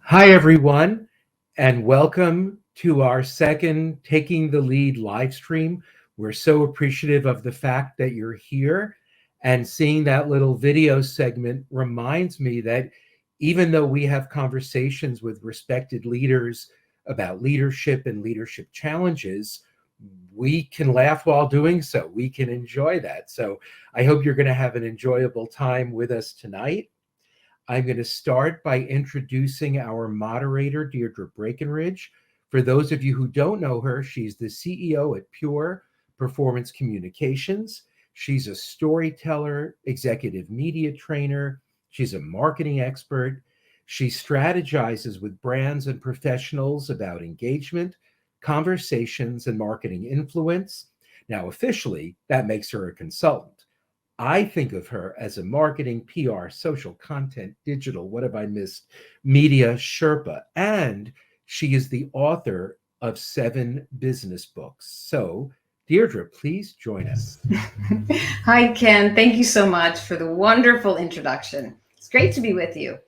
Hi, everyone, and welcome to our second Taking the Lead livestream. We're so appreciative of the fact that you're here, and seeing that little video segment reminds me that even though we have conversations with respected leaders about leadership and leadership challenges, we can laugh while doing so. We can enjoy that. So I hope you're going to have an enjoyable time with us tonight. I'm going to start by introducing our moderator, Deirdre Breakenridge. For those of you who don't know her, she's the CEO at Pure Performance Communications. She's a storyteller, executive media trainer. She's a marketing expert. She strategizes with brands and professionals about engagement, conversations, and marketing influence. Now, officially, that makes her a consultant. I think of her as a marketing, PR, social content, digital, what have I missed? Media Sherpa. And she is the author of 7 business books. So, Deirdre, please join us. Hi, Ken. Thank you so much for the wonderful introduction. It's great to be with you.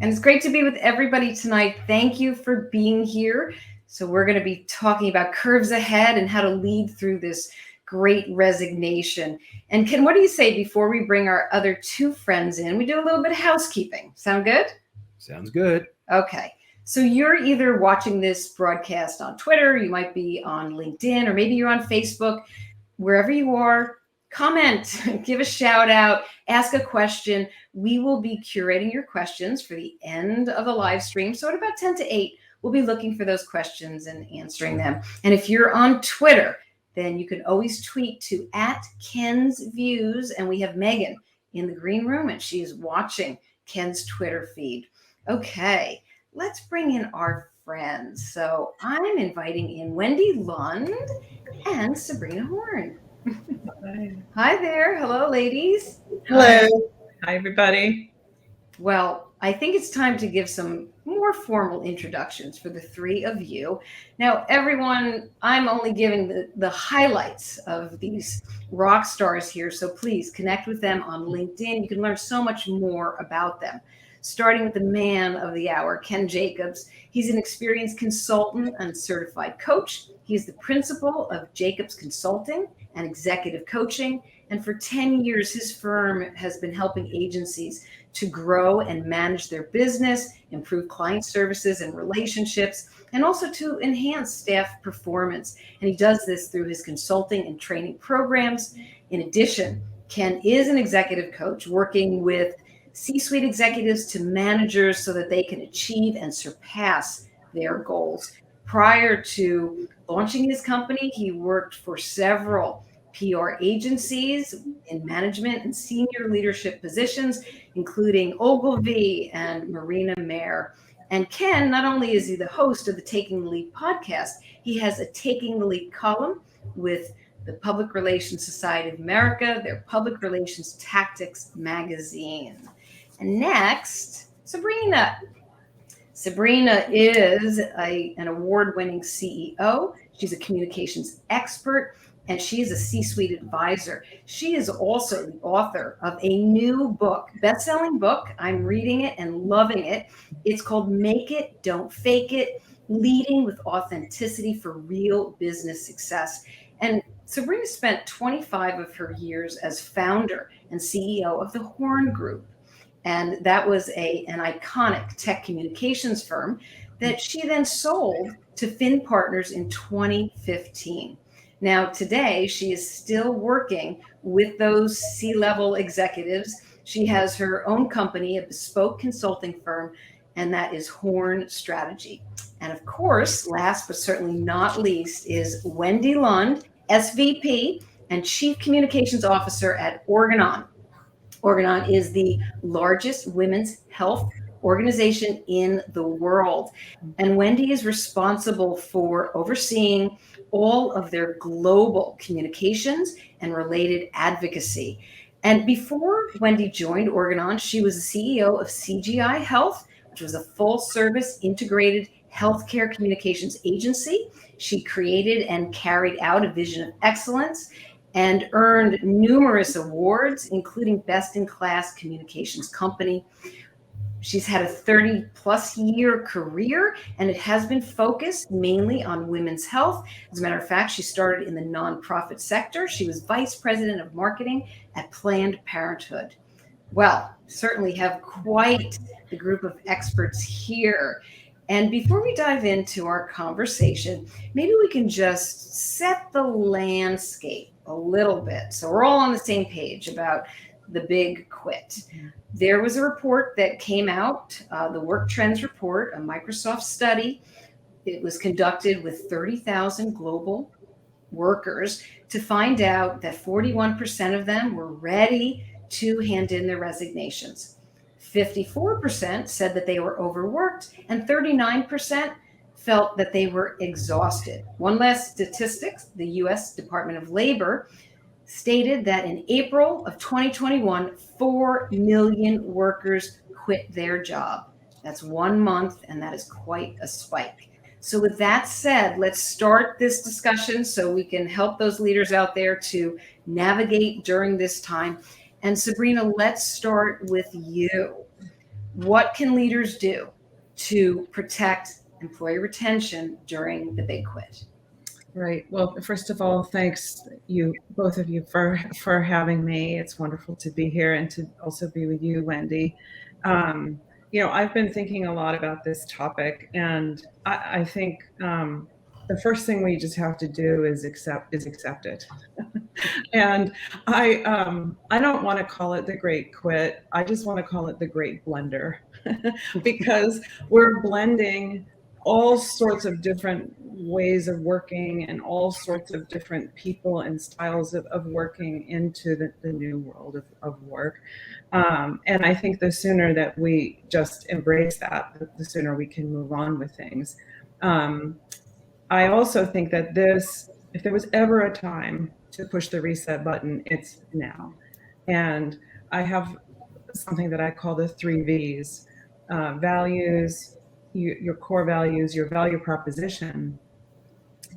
And it's great to be with everybody tonight. Thank you for being here. So we're going to be talking about curves ahead and how to lead through this great resignation. And Ken, what do you say before we bring our other 2 friends in? We do a little bit of housekeeping. Sound good? Sounds good. Okay. So you're either watching this broadcast on Twitter, you might be on LinkedIn, or maybe you're on Facebook. Wherever you are, comment, give a shout out, ask a question. We will be curating your questions for the end of the live stream. So at about 10 to 8, we'll be looking for those questions and answering them. And if you're on Twitter, then you can always tweet to @Ken'sViews. And we have Megan in the green room, and she is watching Ken's Twitter feed. Okay, let's bring in our friends. So I'm inviting in Wendy Lund and Sabrina Horn. Hi there. Hello, ladies. Hello. Hi, everybody. Well, I think it's time to give some more formal introductions for the 3 of you. Now, everyone, I'm only giving the highlights of these rock stars here, so please connect with them on LinkedIn. You can learn so much more about them. Starting with the man of the hour, Ken Jacobs. He's an experienced consultant and certified coach. He's the principal of Jacobs Consulting and Executive Coaching. And for 10 years, his firm has been helping agencies to grow and manage their business, improve client services and relationships, and also to enhance staff performance. And he does this through his consulting and training programs. In addition, Ken is an executive coach working with C-suite executives to managers so that they can achieve and surpass their goals. Prior to launching his company, he worked for several PR agencies in management and senior leadership positions, including Ogilvy and Marina Mayer. And Ken, not only is he the host of the Taking the Lead podcast, he has a Taking the Lead column with the Public Relations Society of America, their Public Relations Tactics magazine. And next, Sabrina. Sabrina is an award-winning CEO. She's a communications expert, and she is a C-suite advisor. She is also the author of a new book, best-selling book. I'm reading it and loving it. It's called Make It, Don't Fake It, Leading with Authenticity for Real Business Success. And Sabrina spent 25 of her years as founder and CEO of the Horn Group. And that was an iconic tech communications firm that she then sold to Finn Partners in 2015. Now, today, she is still working with those C-level executives. She has her own company, a bespoke consulting firm, and that is Horn Strategy. And of course, last but certainly not least, is Wendy Lund, SVP and Chief Communications Officer at Organon. Organon is the largest women's health organization in the world. And Wendy is responsible for overseeing all of their global communications and related advocacy. And before Wendy joined Organon, she was the CEO of CGI Health, which was a full-service integrated healthcare communications agency. She created and carried out a vision of excellence and earned numerous awards, including Best in Class Communications Company. She's had a 30-plus year career, and it has been focused mainly on women's health. As a matter of fact, she started in the nonprofit sector. She was vice president of marketing at Planned Parenthood. Well, certainly have quite the group of experts here. And before we dive into our conversation, maybe we can just set the landscape a little bit so we're all on the same page about the big quit. There was a report that came out, the Work Trends Report, a Microsoft study. It was conducted with 30,000 global workers to find out that 41% of them were ready to hand in their resignations. 54% said that they were overworked, and 39% felt that they were exhausted. One last statistic, the US Department of Labor stated that in April of 2021, 4 million workers quit their job. That's 1 month, and that is quite a spike. So with that said, let's start this discussion so we can help those leaders out there to navigate during this time. And Sabrina, let's start with you. What can leaders do to protect employee retention during the big quit? Right. Well, first of all, thanks both of you for having me. It's wonderful to be here and to also be with you, Wendy. I've been thinking a lot about this topic, and I think the first thing we just have to do is accept it. And I don't want to call it the great quit. I just want to call it the great blender because we're blending all sorts of different ways of working and all sorts of different people and styles of working into the new world of work. And I think the sooner that we just embrace that, the sooner we can move on with things. I also think that if there was ever a time to push the reset button, it's now. And I have something that I call the 3 V's, values, your core values, your value proposition,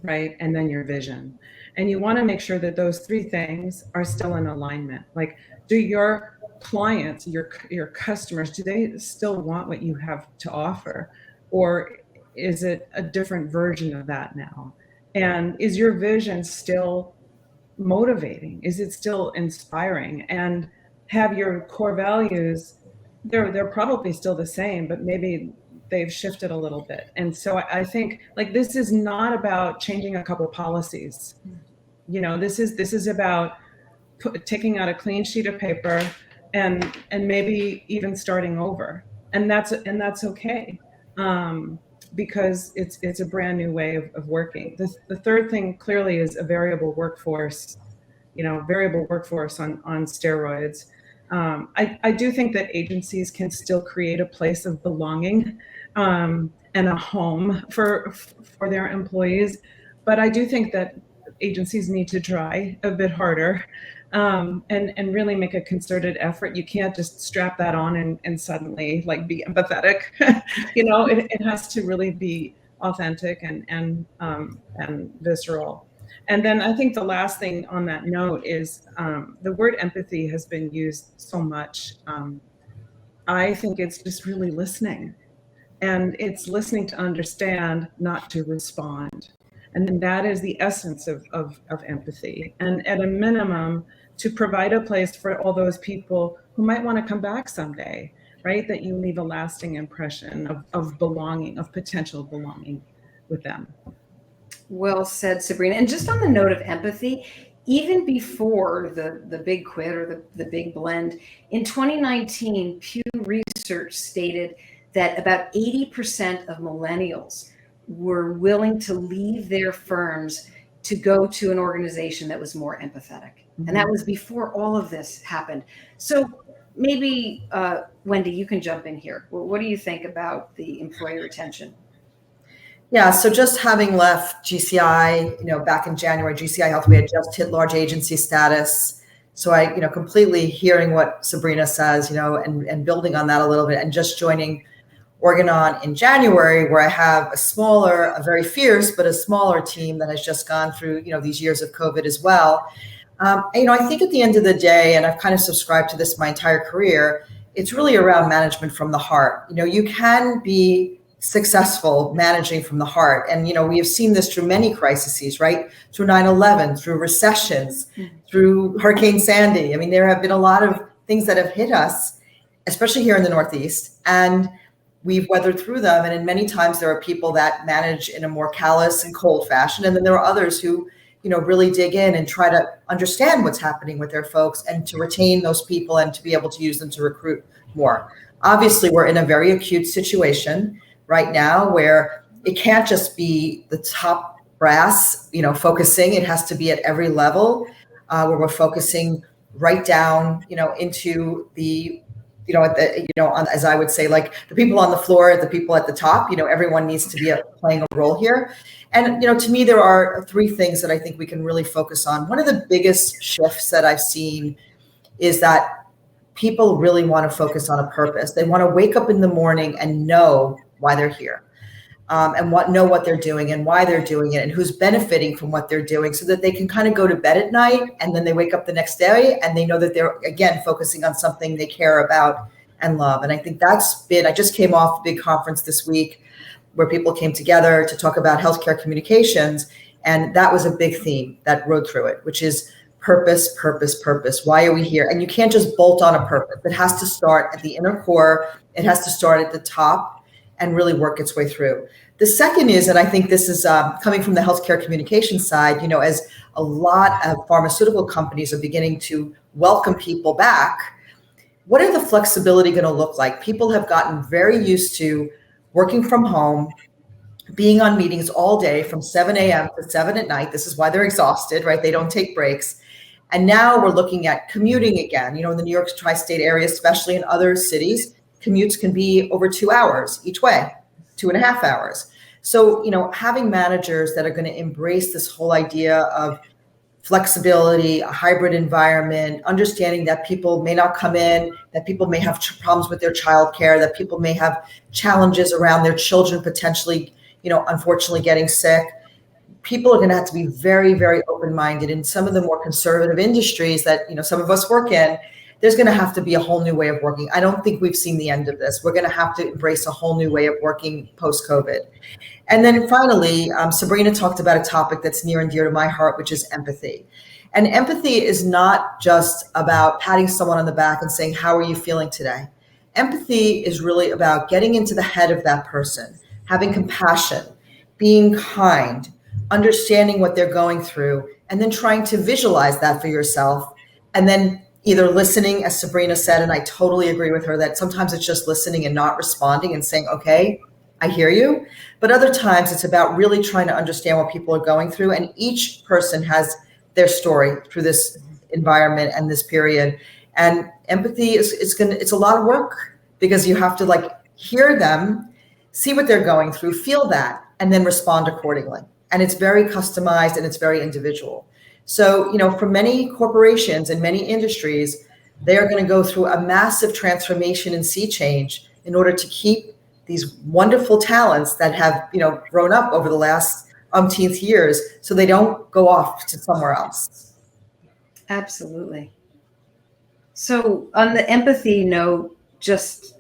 right? And then your vision. And you want to make sure that those 3 things are still in alignment. Like, do your clients, your customers, do they still want what you have to offer? Or is it a different version of that now? And is your vision still motivating? Is it still inspiring? And have your core values, they're probably still the same, but maybe they've shifted a little bit. And so I think, like, this is not about changing a couple policies. This is about taking out a clean sheet of paper and maybe even starting over. And that's okay. Because it's a brand new way of working. The third thing clearly is a variable workforce, on steroids. I do think that agencies can still create a place of belonging and a home for their employees, but I do think that agencies need to try a bit harder and really make a concerted effort. You can't just strap that on and suddenly be empathetic. It has to really be authentic and visceral. And then I think the last thing on that note is the word empathy has been used so much. I think it's just really listening, and it's listening to understand, not to respond. And then that is the essence of empathy. And at a minimum, to provide a place for all those people who might want to come back someday, right? That you leave a lasting impression of belonging, of potential belonging with them. Well said, Sabrina. And just on the note of empathy, even before the big quit or the big blend, in 2019, Pew Research stated that about 80% of millennials were willing to leave their firms to go to an organization that was more empathetic. Mm-hmm. And that was before all of this happened. So maybe, Wendy, you can jump in here. What do you think about the employee retention? Yeah, so just having left GCI, back in January, GCI Health, we had just hit large agency status. So I, completely hearing what Sabrina says, and building on that a little bit, and just joining Organon in January, where I have a very fierce, but a smaller team that has just gone through, these years of COVID as well. I think at the end of the day, and I've kind of subscribed to this my entire career, it's really around management from the heart. You can be successful managing from the heart. And, we have seen this through many crises, right? Through 9/11, through recessions, through Hurricane Sandy. I mean, there have been a lot of things that have hit us, especially here in the Northeast, and we've weathered through them. And in many times there are people that manage in a more callous and cold fashion. And then there are others who, really dig in and try to understand what's happening with their folks and to retain those people and to be able to use them to recruit more. Obviously, we're in a very acute situation right now where it can't just be the top brass, focusing. It has to be at every level where we're focusing right down, into the, as I would say, like the people on the floor, the people at the top, everyone needs to be playing a role here. And, to me, there are three things that I think we can really focus on. One of the biggest shifts that I've seen is that people really want to focus on a purpose. They want to wake up in the morning and know why they're here, and know what they're doing and why they're doing it and who's benefiting from what they're doing, so that they can kind of go to bed at night and then they wake up the next day and they know that they're, again, focusing on something they care about and love. And I think I just came off a big conference this week where people came together to talk about healthcare communications. And that was a big theme that rode through it, which is purpose, purpose, purpose. Why are we here? And you can't just bolt on a purpose. It has to start at the inner core. It has to start at the top and really work its way through. The second is, and I think this is coming from the healthcare communication side, as a lot of pharmaceutical companies are beginning to welcome people back, what are the flexibility going to look like? People have gotten very used to working from home, being on meetings all day from 7 a.m. to 7 at night. This is why they're exhausted, right? They don't take breaks. And now we're looking at commuting again. In the New York tri-state area, especially in other cities, commutes can be over 2 hours each way, 2.5 hours. So, having managers that are going to embrace this whole idea of flexibility, a hybrid environment, understanding that people may not come in, that people may have problems with their childcare, that people may have challenges around their children potentially, unfortunately getting sick. People are going to have to be very, very open-minded. In some of the more conservative industries that, some of us work in, there's going to have to be a whole new way of working. I don't think we've seen the end of this. We're going to have to embrace a whole new way of working post-COVID. And then finally, Sabrina talked about a topic that's near and dear to my heart, which is empathy. And empathy is not just about patting someone on the back and saying, how are you feeling today? Empathy is really about getting into the head of that person, having compassion, being kind, understanding what they're going through, and then trying to visualize that for yourself. And then either listening, as Sabrina said, and I totally agree with her, that sometimes it's just listening and not responding and saying, okay, I hear you. But other times it's about really trying to understand what people are going through. And each person has their story through this environment and this period. And empathy it's a lot of work, because you have to hear them, see what they're going through, feel that, and then respond accordingly. And it's very customized and it's very individual. So, for many corporations and many industries, they are going to go through a massive transformation and sea change in order to keep these wonderful talents that have, grown up over the last umpteenth years, so they don't go off to somewhere else. Absolutely. So on the empathy note, just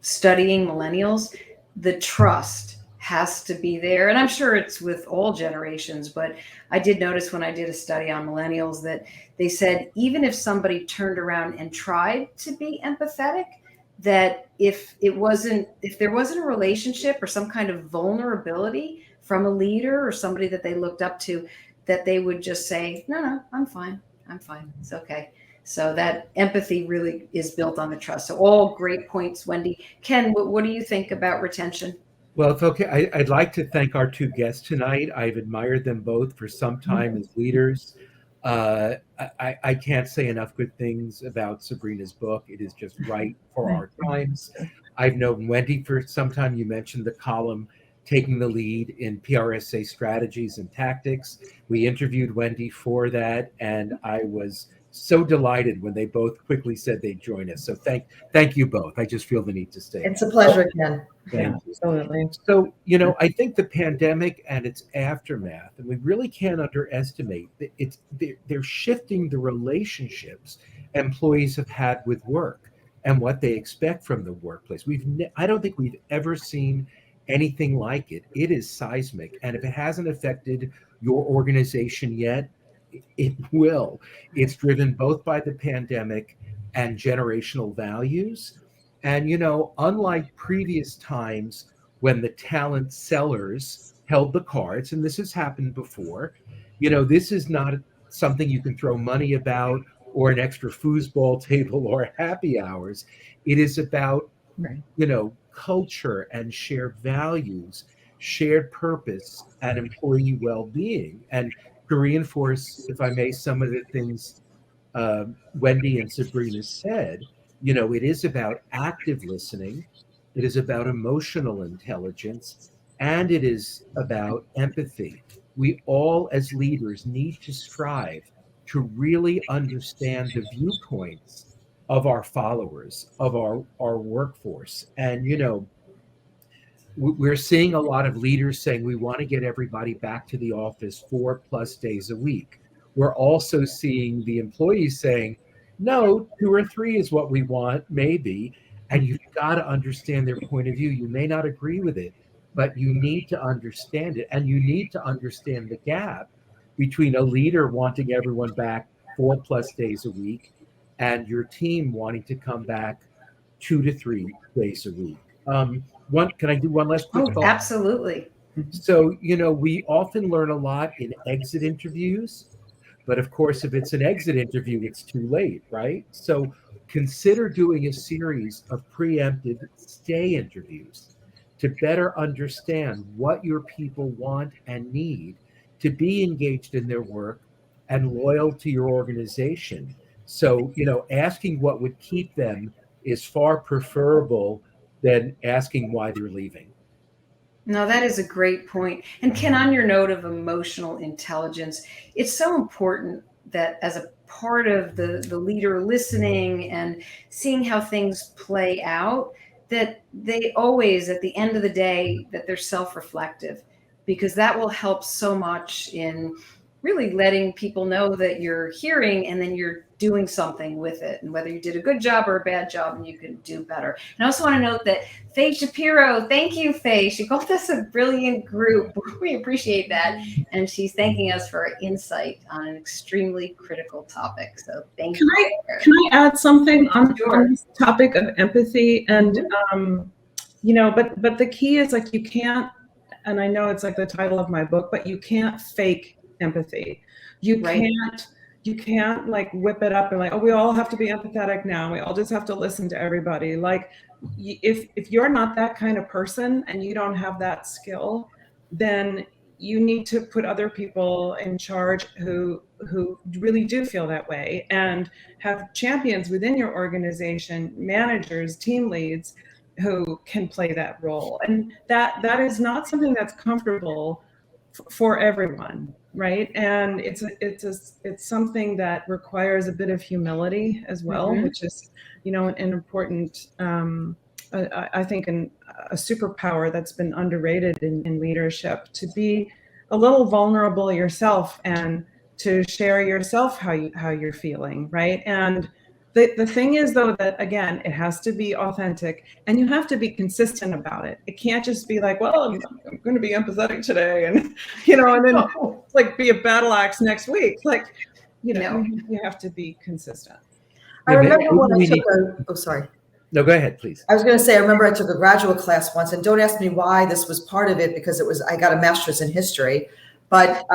studying millennials, the trust has to be there. And I'm sure it's with all generations, but I did notice when I did a study on millennials that they said, even if somebody turned around and tried to be empathetic, that if there wasn't a relationship or some kind of vulnerability from a leader or somebody that they looked up to, that they would just say, no, I'm fine. It's okay. So that empathy really is built on the trust. So all great points, Wendy. Ken, what do you think about retention? Well, it's okay. I'd like to thank our two guests tonight. I've admired them both for some time as leaders. I can't say enough good things about Sabrina's book. It is just right for our times. I've known Wendy for some time. You mentioned the column Taking the Lead in PRSA Strategies and Tactics. We interviewed Wendy for that, and I was so delighted when they both quickly said they'd join us. So thank you both. I just feel the need to stay. It's a pleasure, Ken. Thank you. Absolutely. So, I think the pandemic and its aftermath, and we really can't underestimate that they're shifting the relationships employees have had with work. and what they expect from the workplace. I don't think we've ever seen anything like it. It is seismic. And if it hasn't affected your organization yet, it will. It's driven both by the pandemic and generational values. And, unlike previous times when the talent sellers held the cards, and this has happened before, this is not something you can throw money about or an extra foosball table or happy hours. It is about, Right. culture and shared values, shared purpose, and employee well-being. And to reinforce, if I may, some of the things Wendy and Sabrina said, it is about active listening, it is about emotional intelligence, and it is about empathy. We all, as leaders, need to strive to really understand the viewpoints of our followers, of our workforce. And, we're seeing a lot of leaders saying we want to get everybody back to the office 4+ days a week. We're also seeing the employees saying, no, 2 or 3 is what we want, maybe. And you've got to understand their point of view. You may not agree with it, but you need to understand it. And you need to understand the gap between a leader wanting everyone back 4+ days a week and your team wanting to come back 2 to 3 days a week. Can I do one last quick thought? Absolutely. So, we often learn a lot in exit interviews, but of course, if it's an exit interview, it's too late, right? So consider doing a series of preemptive stay interviews to better understand what your people want and need to be engaged in their work and loyal to your organization. So, asking what would keep them is far preferable than asking why they're leaving. No, that is a great point. And Ken, on your note of emotional intelligence, it's so important that as a part of the leader listening and seeing how things play out, that they always, at the end of the day, that they're self-reflective, because that will help so much in really letting people know that you're hearing and then you're doing something with it, and whether you did a good job or a bad job, and you can do better. And I also want to note that Faye Shapiro, thank you, Faye. She called us a brilliant group. We appreciate that. And she's thanking us for our insight on an extremely critical topic. So thank you. Can I add something on Sure. this topic of empathy? And, but the key is, like, you can't, and I know it's like the title of my book, but you can't fake empathy. You can't like whip it up and like, oh, we all have to be empathetic now. We all just have to listen to everybody. Like, if you're not that kind of person and you don't have that skill, then you need to put other people in charge who really do feel that way, and have champions within your organization, managers, team leads, who can play that role. And that is not something that's comfortable for everyone, right? And it's something that requires a bit of humility as well, which is, an important, I think, a superpower that's been underrated in leadership, to be a little vulnerable yourself and to share yourself how you're feeling, right? And the thing is, though, that again, it has to be authentic, and you have to be consistent about it. It can't just be like, well, I'm going to be empathetic today, and and then like be a battle axe next week. Like, you have to be consistent. I remember when I took sorry. No, go ahead, please. I was going to say, I remember I took a graduate class once, and don't ask me why this was part of it, because I got a master's in history, but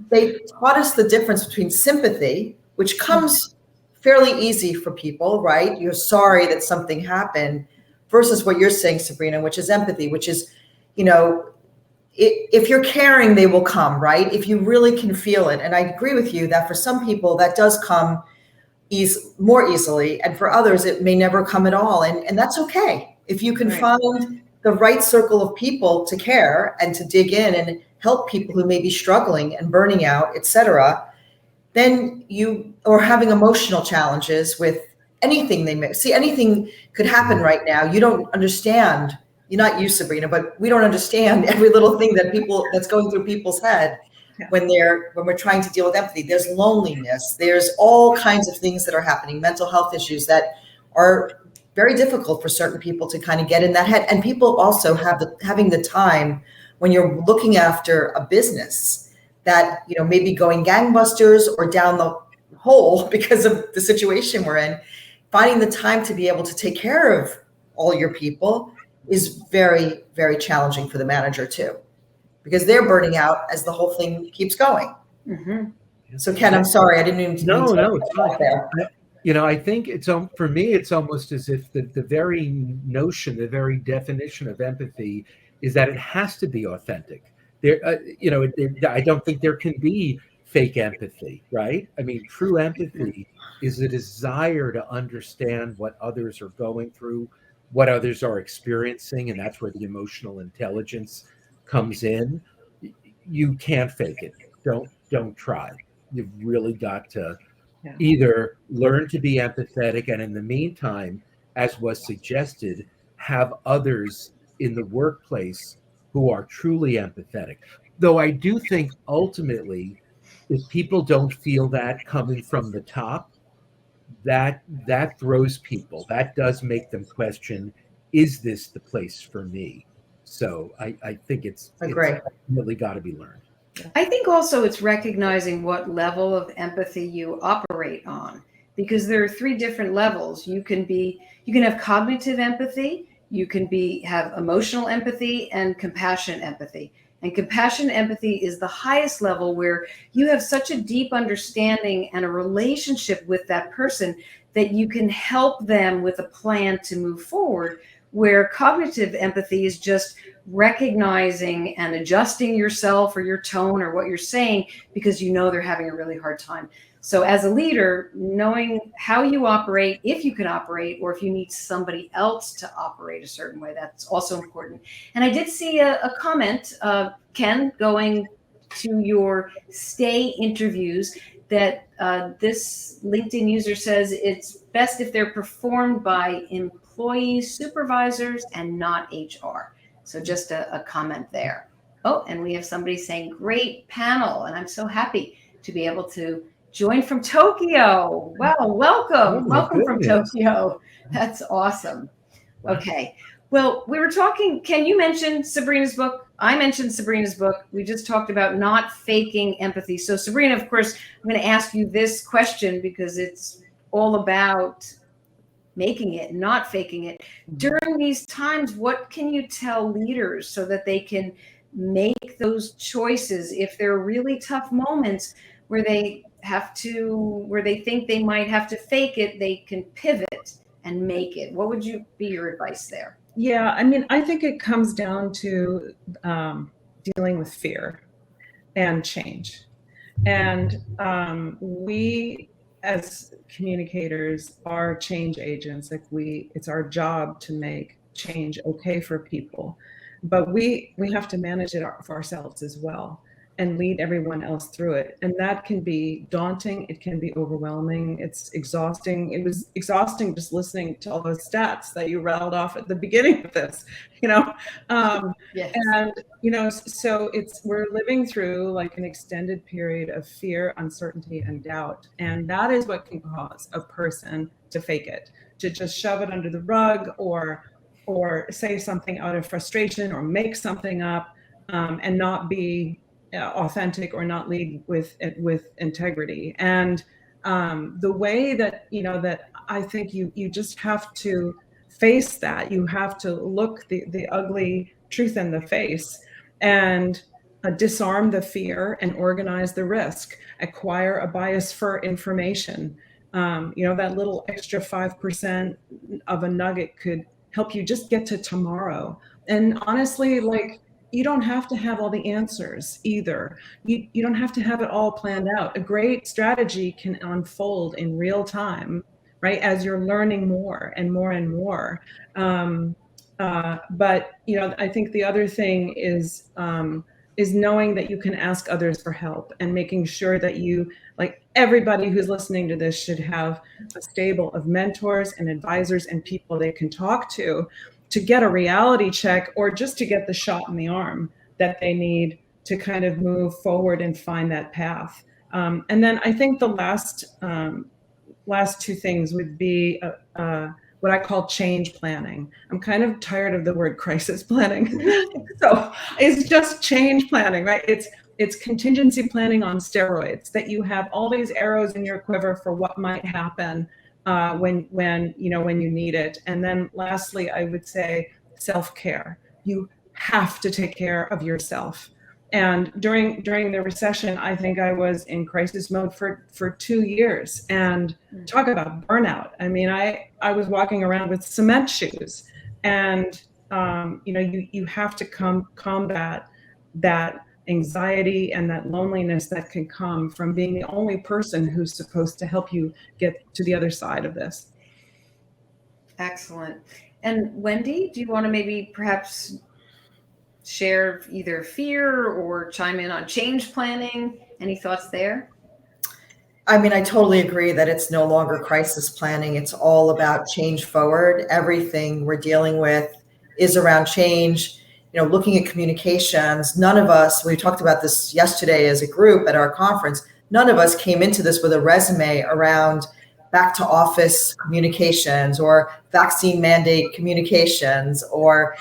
they taught us the difference between sympathy, which comes fairly easy for people, right? You're sorry that something happened, versus what you're saying, Sabrina, which is empathy, which is, if you're caring, they will come, right? If you really can feel it. And I agree with you that for some people that does come more easily, and for others it may never come at all, and that's okay. If you can find the right circle of people to care and to dig in and help people who may be struggling and burning out, etc., then or having emotional challenges with anything they may see. Anything could happen right now. You don't understand. You're not you, Sabrina, but we don't understand every little thing that's going through people's head. When we're trying to deal with empathy. There's loneliness. There's all kinds of things that are happening, mental health issues that are very difficult for certain people to kind of get in that head. And people also having the time when you're looking after a business that, you know, maybe going gangbusters or down the hole because of the situation we're in, finding the time to be able to take care of all your people is very, very challenging for the manager too, because they're burning out as the whole thing keeps going. Mm-hmm. So Ken, I'm sorry, I didn't mean to. No, it's fine. You know, I think for me, it's almost as if the very notion, the very definition of empathy is that it has to be authentic. I don't think there can be fake empathy, right? I mean, true empathy is a desire to understand what others are going through, what others are experiencing, and that's where the emotional intelligence comes in. You can't fake it. Don't try. You've really got to either learn to be empathetic, and in the meantime, as was suggested, have others in the workplace who are truly empathetic. Though I do think ultimately, if people don't feel that coming from the top, that throws people. That does make them question, is this the place for me? So I think it's really got to be learned. I think also it's recognizing what level of empathy you operate on, because there are 3 different levels. You can have cognitive empathy, you can have emotional empathy, and compassion empathy. And compassion empathy is the highest level, where you have such a deep understanding and a relationship with that person that you can help them with a plan to move forward, where cognitive empathy is just recognizing and adjusting yourself or your tone or what you're saying because you know they're having a really hard time. So as a leader, knowing how you operate, if you can operate, or if you need somebody else to operate a certain way, that's also important. And I did see a comment, Ken, going to your stay interviews, that this LinkedIn user says it's best if they're performed by employees, supervisors, and not HR. So just a comment there. Oh, and we have somebody saying, great panel. And I'm so happy to be able to join from Tokyo. Well, welcome. Welcome from Tokyo. That's awesome. Okay. Well, we were talking, Ken, you mentioned Sabrina's book. I mentioned Sabrina's book. We just talked about not faking empathy. So Sabrina, of course, I'm going to ask you this question because it's all about making it, not faking it. During these times, what can you tell leaders so that they can make those choices if there are really tough moments where they think they might have to fake it, they can pivot and make it? What would be your advice there? Yeah, I mean, I think it comes down to dealing with fear and change. And we, as communicators, are change agents. It's our job to make change okay for people, but we have to manage it for ourselves as well and lead everyone else through it. And that can be daunting. It can be overwhelming. It's exhausting. It was exhausting just listening to all those stats that you rattled off at the beginning of this, yes. And, so we're living through like an extended period of fear, uncertainty, and doubt. And that is what can cause a person to fake it, to just shove it under the rug or say something out of frustration or make something up and not be authentic or not lead with integrity. And the way that that I think you just have to face that. You have to look the ugly truth in the face and disarm the fear and organize the risk. Acquire a bias for information. That little extra 5% of a nugget could help you just get to tomorrow. And honestly, you don't have to have all the answers either. You don't have to have it all planned out. A great strategy can unfold in real time, right? As you're learning more and more and more. But I think the other thing is knowing that you can ask others for help and making sure that everybody who's listening to this should have a stable of mentors and advisors and people they can talk to get a reality check or just to get the shot in the arm that they need to kind of move forward and find that path. And then I think the last 2 things would be what I call change planning. I'm kind of tired of the word crisis planning. So it's just change planning, right? It's contingency planning on steroids, that you have all these arrows in your quiver for what might happen when you need it. And then lastly, I would say self-care. You have to take care of yourself. And during the recession, I think I was in crisis mode for 2 years. And talk about burnout. I mean, I was walking around with cement shoes, and you have to combat that anxiety and that loneliness that can come from being the only person who's supposed to help you get to the other side of this. Excellent. And Wendy, do you want to maybe perhaps share either fear or chime in on change planning? Any thoughts there? I mean, I totally agree that it's no longer crisis planning. It's all about change forward. Everything we're dealing with is around change. Looking at communications, none of us, we talked about this yesterday as a group at our conference, none of us came into this with a resume around back to office communications or vaccine mandate communications or,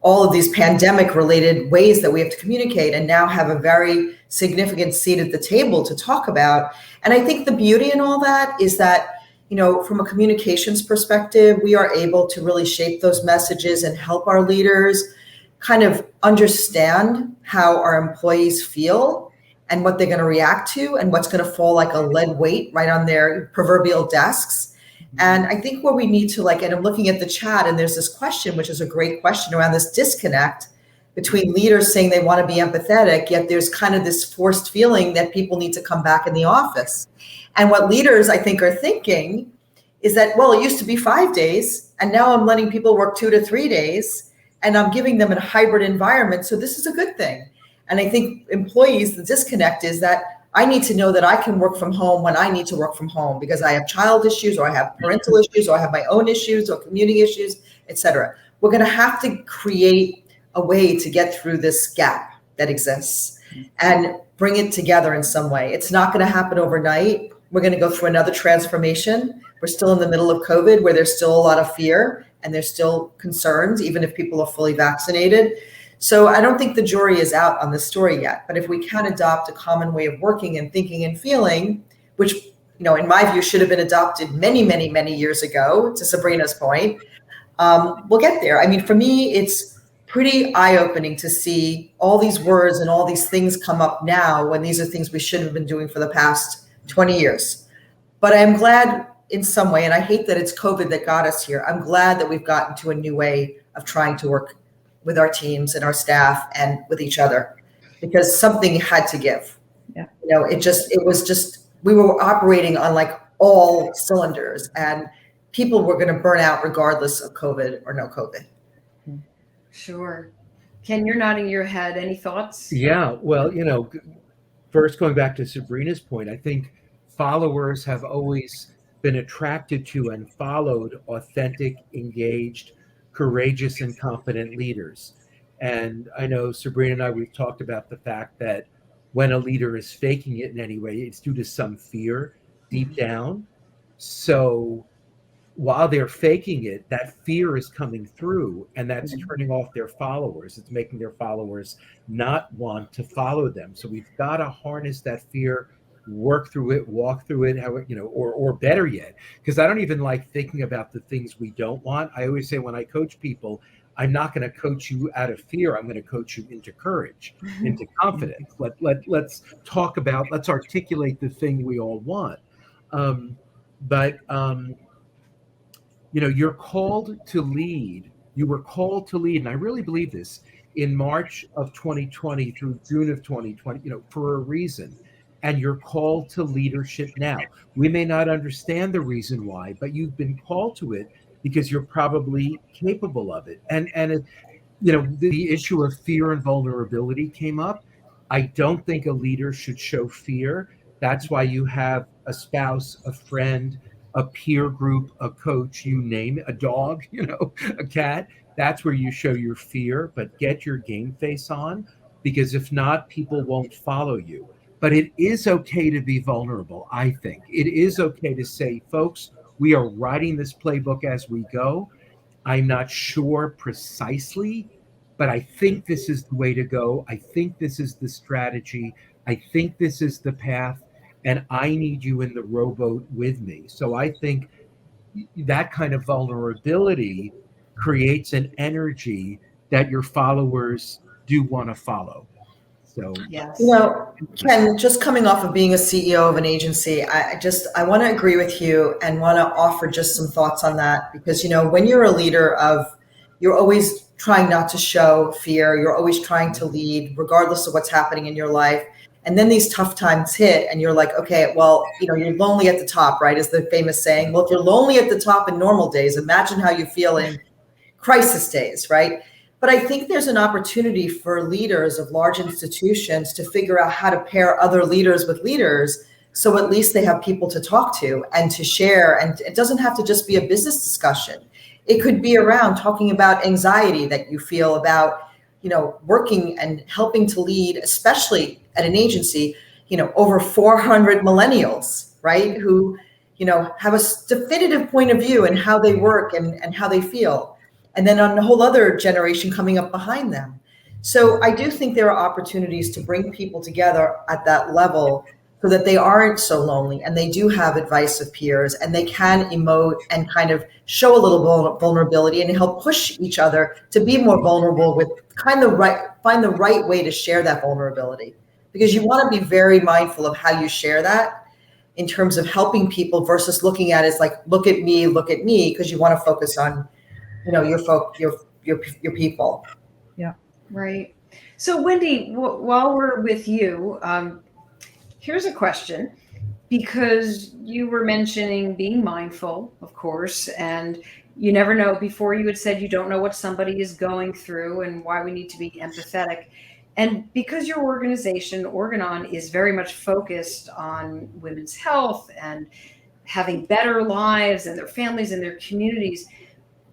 all of these pandemic related ways that we have to communicate, and now have a very significant seat at the table to talk about. And I think the beauty in all that is that, from a communications perspective, we are able to really shape those messages and help our leaders kind of understand how our employees feel and what they're going to react to and what's going to fall like a lead weight right on their proverbial desks. And I think what we need to and I'm looking at the chat, and there's this question, which is a great question around this disconnect between leaders saying they want to be empathetic, yet there's kind of this forced feeling that people need to come back in the office. And what leaders, I think, are thinking is that, well, it used to be 5 days, and now I'm letting people work 2 to 3 days, and I'm giving them a hybrid environment. So this is a good thing. And I think employees, the disconnect is that I need to know that I can work from home when I need to work from home because I have child issues, or I have parental issues, or I have my own issues or commuting issues, et cetera. We're going to have to create a way to get through this gap that exists and bring it together in some way. It's not going to happen overnight. We're going to go through another transformation. We're still in the middle of COVID, where there's still a lot of fear and there's still concerns, even if people are fully vaccinated. So I don't think the jury is out on this story yet. But if we can adopt a common way of working and thinking and feeling, which, in my view, should have been adopted many, many, many years ago, to Sabrina's point, we'll get there. I mean, for me, it's pretty eye-opening to see all these words and all these things come up now when these are things we should have been doing for the past 20 years. But I'm glad in some way, and I hate that it's COVID that got us here. I'm glad that we've gotten to a new way of trying to work with our teams and our staff and with each other, because something had to give. Yeah. We were operating on all cylinders, and people were going to burn out regardless of COVID or no COVID. Sure. Ken, you're nodding your head. Any thoughts? Yeah, well, first going back to Sabrina's point, I think followers have always been attracted to and followed authentic, engaged, courageous, and confident leaders. And I know Sabrina and I, we've talked about the fact that when a leader is faking it in any way, it's due to some fear deep down. So while they're faking it, that fear is coming through, and that's turning off their followers. It's making their followers not want to follow them. So we've got to harness that fear, work through it, walk through it, or better yet, because I don't even like thinking about the things we don't want. I always say when I coach people, I'm not going to coach you out of fear. I'm going to coach you into courage, into confidence. Let's talk about, let's articulate the thing we all want. You're called to lead. You were called to lead. And I really believe this in March of 2020 through June of 2020, for a reason. And you're called to leadership now. We may not understand the reason why, but you've been called to it because you're probably capable of it. And the issue of fear and vulnerability came up. I don't think a leader should show fear. That's why you have a spouse, a friend, a peer group, a coach, you name it, a dog, a cat. That's where you show your fear, but get your game face on, because if not, people won't follow you. But it is okay to be vulnerable, I think. It is okay to say, folks, We are writing this playbook as we go. I'm not sure precisely, but I think this is the way to go. I think this is the strategy. I think this is the path, and I need you in the rowboat with me. So I think that kind of vulnerability creates an energy that your followers do want to follow. So, Yes. Ken, just coming off of being a CEO of an agency, I want to agree with you and want to offer just some thoughts on that, because, when you're a leader you're always trying not to show fear. You're always trying to lead regardless of what's happening in your life. And then these tough times hit and you're like, okay, well, you're lonely at the top, right? Is the famous saying. Well, if you're lonely at the top in normal days, imagine how you feel in crisis days, right? But I think there's an opportunity for leaders of large institutions to figure out how to pair other leaders with leaders, so at least they have people to talk to and to share. And it doesn't have to just be a business discussion. It could be around talking about anxiety that you feel about, working and helping to lead, especially at an agency, over 400 millennials, right? Who, have a definitive point of view in how they work and how they feel. And then on a whole other generation coming up behind them. So I do think there are opportunities to bring people together at that level so that they aren't so lonely and they do have advice of peers and they can emote and kind of show a little vulnerability and help push each other to be more vulnerable with find the right way to share that vulnerability. Because you want to be very mindful of how you share that in terms of helping people versus looking at it as like, look at me, because you want to focus on your people. Yeah. Right. So Wendy, while we're with you, here's a question, because you were mentioning being mindful, of course, and you never know. Before you had said you don't know what somebody is going through and why we need to be empathetic. And because your organization, Organon, is very much focused on women's health and having better lives and their families and their communities,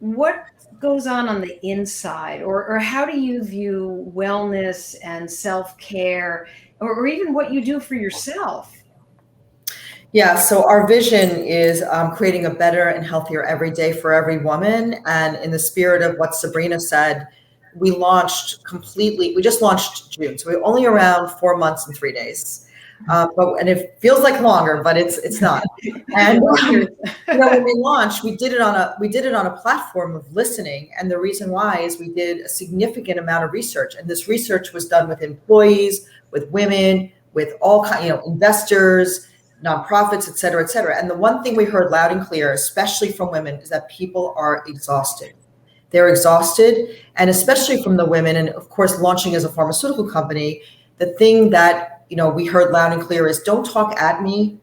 what goes on the inside, or how do you view wellness and self-care, or even what you do for yourself? Yeah, so our vision is creating a better and healthier every day for every woman. And in the spirit of what Sabrina said, we just launched June. So we're only around 4 months and 3 days. And it feels like longer, but it's not. And when we launched, we did it on a platform of listening. And the reason why is we did a significant amount of research, and this research was done with employees, with women, with all investors, nonprofits, et cetera, et cetera. And the one thing we heard loud and clear, especially from women, is that people are exhausted. They're exhausted, and especially from the women. And of course, launching as a pharmaceutical company, the thing that we heard loud and clear is, don't talk at me.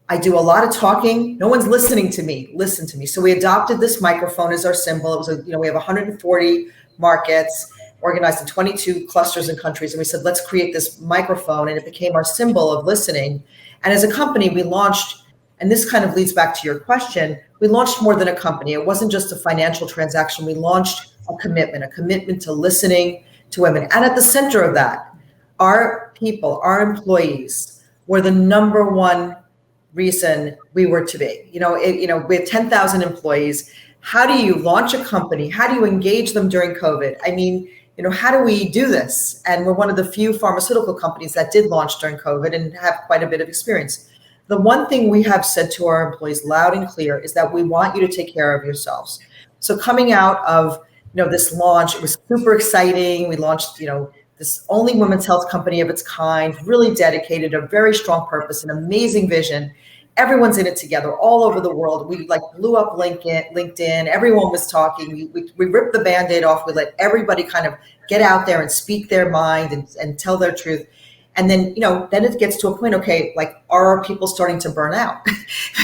I do a lot of talking. No one's listening to me. Listen to me. So we adopted this microphone as our symbol. It was we have 140 markets organized in 22 clusters and countries. And we said, let's create this microphone. And it became our symbol of listening. And as a company, we launched, and this kind of leads back to your question, we launched more than a company. It wasn't just a financial transaction. We launched a commitment to listening to women. And at the center of that, our people, our employees, were the number one reason we were to be. We have 10,000 employees. How do you launch a company? How do you engage them during COVID? I mean, how do we do this? And we're one of the few pharmaceutical companies that did launch during COVID and have quite a bit of experience. The one thing we have said to our employees loud and clear is that we want you to take care of yourselves. So coming out of this launch, it was super exciting. We launched this only women's health company of its kind, really dedicated, a very strong purpose, an amazing vision. Everyone's in it together all over the world. We blew up LinkedIn. Everyone was talking. We ripped the Band-Aid off. We let everybody kind of get out there and speak their mind and tell their truth. And then, then it gets to a point, okay, are our people starting to burn out?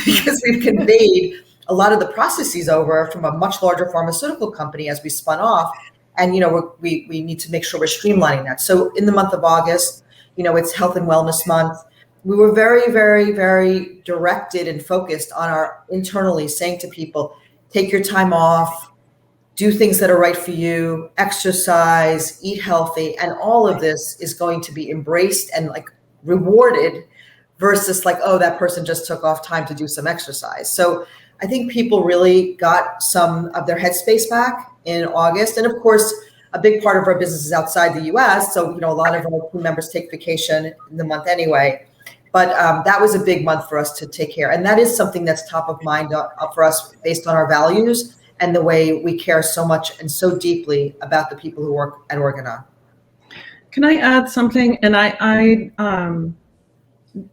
Because we've conveyed a lot of the processes over from a much larger pharmaceutical company as we spun off. And, we need to make sure we're streamlining that. So in the month of August, it's Health and Wellness Month. We were very, very, very directed and focused on our internally saying to people, take your time off, do things that are right for you, exercise, eat healthy. And all of this is going to be embraced and rewarded versus oh, that person just took off time to do some exercise. So I think people really got some of their headspace back in August. And of course, a big part of our business is outside the US. So, a lot of our team members take vacation in the month anyway. But that was a big month for us to take care. And that is something that's top of mind for us based on our values and the way we care so much and so deeply about the people who work at Organon. Can I add something? And I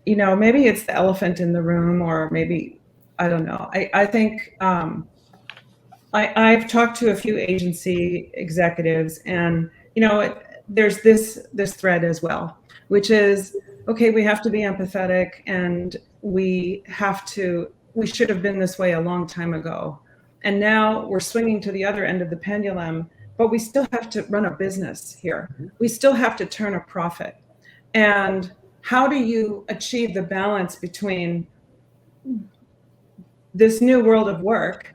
maybe it's the elephant in the room, or maybe, I don't know. I think I've talked to a few agency executives, and there's this thread as well, which is, okay, we have to be empathetic, and we should have been this way a long time ago, and now we're swinging to the other end of the pendulum, but we still have to run a business here. We still have to turn a profit. And how do you achieve the balance between this new world of work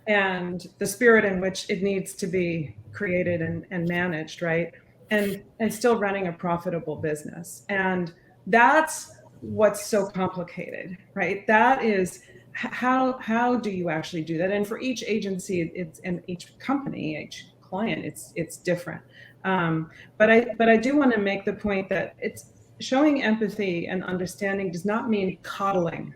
and the spirit in which it needs to be created and managed, right? And still running a profitable business. And that's what's so complicated, right? That is how do you actually do that? And for each agency, and each company, each client, it's different. But I do want to make the point that it's showing empathy and understanding does not mean coddling.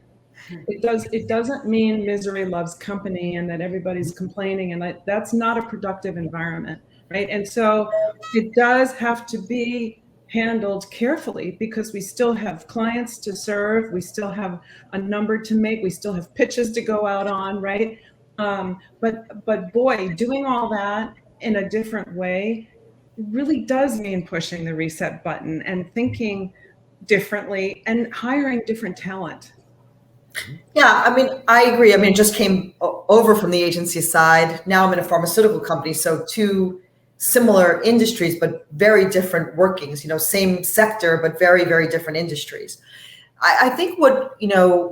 It doesn't mean misery loves company and that everybody's complaining, and that's not a productive environment, right? And so it does have to be handled carefully, because we still have clients to serve, we still have a number to make, we still have pitches to go out on, right? But boy, doing all that in a different way really does mean pushing the reset button and thinking differently and hiring different talent. Yeah, I agree. It just came over from the agency side. Now I'm in a pharmaceutical company, so two similar industries, but very different workings, same sector, but very, very different industries. I think what,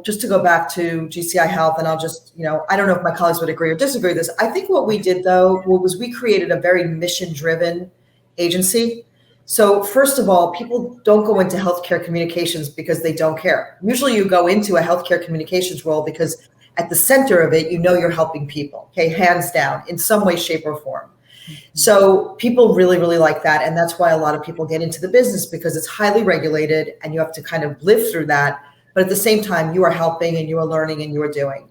just to go back to GCI Health, and I'll just, I don't know if my colleagues would agree or disagree with this. I think what we did, though, was we created a very mission-driven agency. So first of all, people don't go into healthcare communications because they don't care. Usually you go into a healthcare communications role because at the center of it, you're helping people, okay, hands down, in some way, shape, or form. So people really, really like that. And that's why a lot of people get into the business, because it's highly regulated and you have to kind of live through that. But at the same time, you are helping and you are learning and you are doing.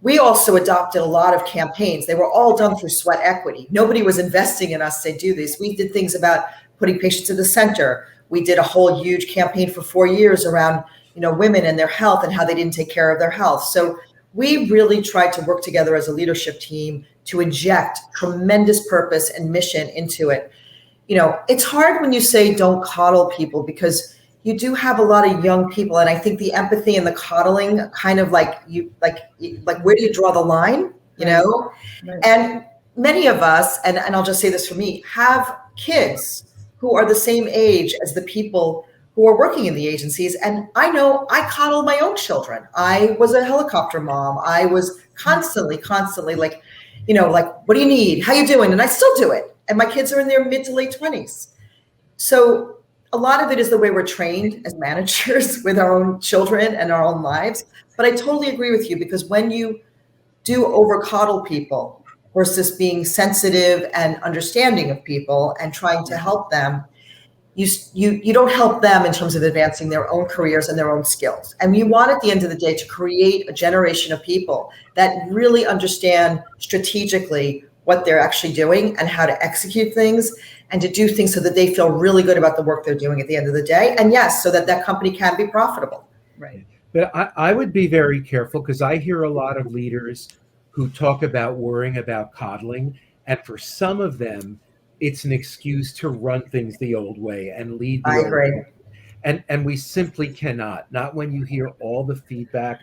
We also adopted a lot of campaigns. They were all done through sweat equity. Nobody was investing in us to do this. We did things about putting patients at the center. We did a whole huge campaign for 4 years around, women and their health and how they didn't take care of their health. So we really tried to work together as a leadership team to inject tremendous purpose and mission into it. It's hard when you say don't coddle people, because you do have a lot of young people. And I think the empathy and the coddling kind of like where do you draw the line, Right. And many of us, and I'll just say this for me, have kids who are the same age as the people who are working in the agencies. And I know I coddle my own children. I was a helicopter mom. I was constantly like, what do you need? How you doing? And I still do it. And my kids are in their mid to late 20s. So a lot of it is the way we're trained as managers with our own children and our own lives. But I totally agree with you, because when you do over coddle people versus being sensitive and understanding of people and trying to help them, you don't help them in terms of advancing their own careers and their own skills. And you want, at the end of the day, to create a generation of people that really understand strategically what they're actually doing and how to execute things, and to do things so that they feel really good about the work they're doing at the end of the day. And yes, so that that company can be profitable. Right. But I would be very careful, because I hear a lot of leaders who talk about worrying about coddling. And for some of them, it's an excuse to run things the old way and lead the I agree. old way. And we simply cannot, not when you hear all the feedback.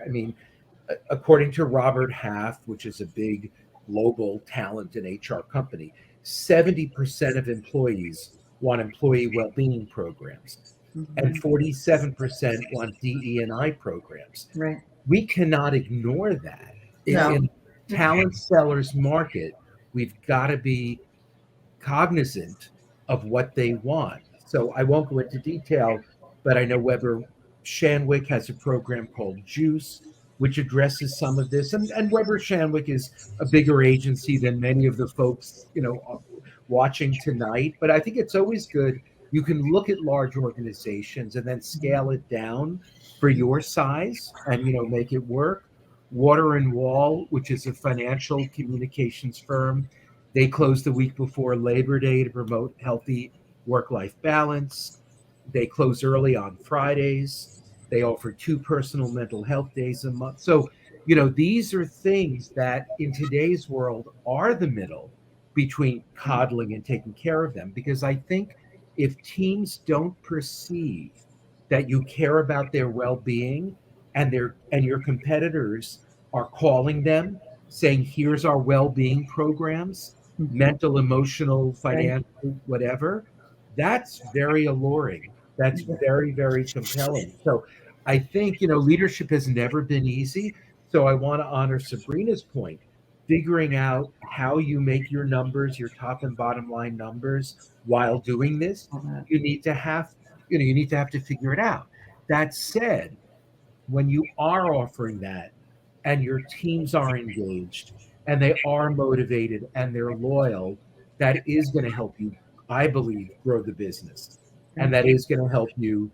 According to Robert Half, which is a big global talent and HR company, 70% of employees want employee well-being programs, and 47% want DE&I programs. Right. We cannot ignore that. No. In talent sellers market, we've got to be cognizant of what they want. So I won't go into detail, but I know Weber Shandwick has a program called Juice, which addresses some of this. And Weber Shandwick is a bigger agency than many of the folks, watching tonight. But I think it's always good. You can look at large organizations and then scale it down for your size and, make it work. Water and Wall, which is a financial communications firm, they closed the week before Labor Day to promote healthy work-life balance. They close early on Fridays. They offer 2 personal mental health days a month. So, these are things that in today's world are the middle between coddling and taking care of them. Because I think if teams don't perceive that you care about their well-being and your competitors are calling them saying, here's our well-being programs, mental, emotional, financial, whatever, that's very alluring. That's very, very compelling. So I think, leadership has never been easy. So I want to honor Sabrina's point, figuring out how you make your numbers, your top and bottom line numbers while doing this. You need to have to figure it out. That said, when you are offering that and your teams are engaged and they are motivated and they're loyal, that is going to help you, I believe, grow the business. And that is going to help you,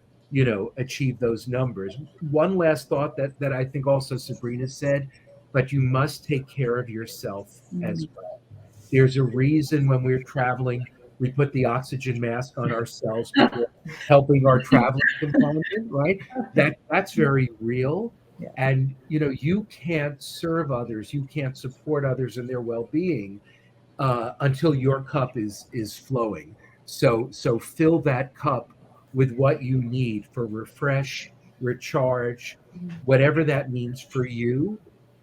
achieve those numbers. One last thought that I think also Sabrina said, but you must take care of yourself as well. There's a reason when we're traveling, we put the oxygen mask on ourselves before helping our traveling component, right? That's very real. Yeah. And, you can't serve others, you can't support others in their well-being until your cup is flowing. So fill that cup with what you need for refresh, recharge, whatever that means for you,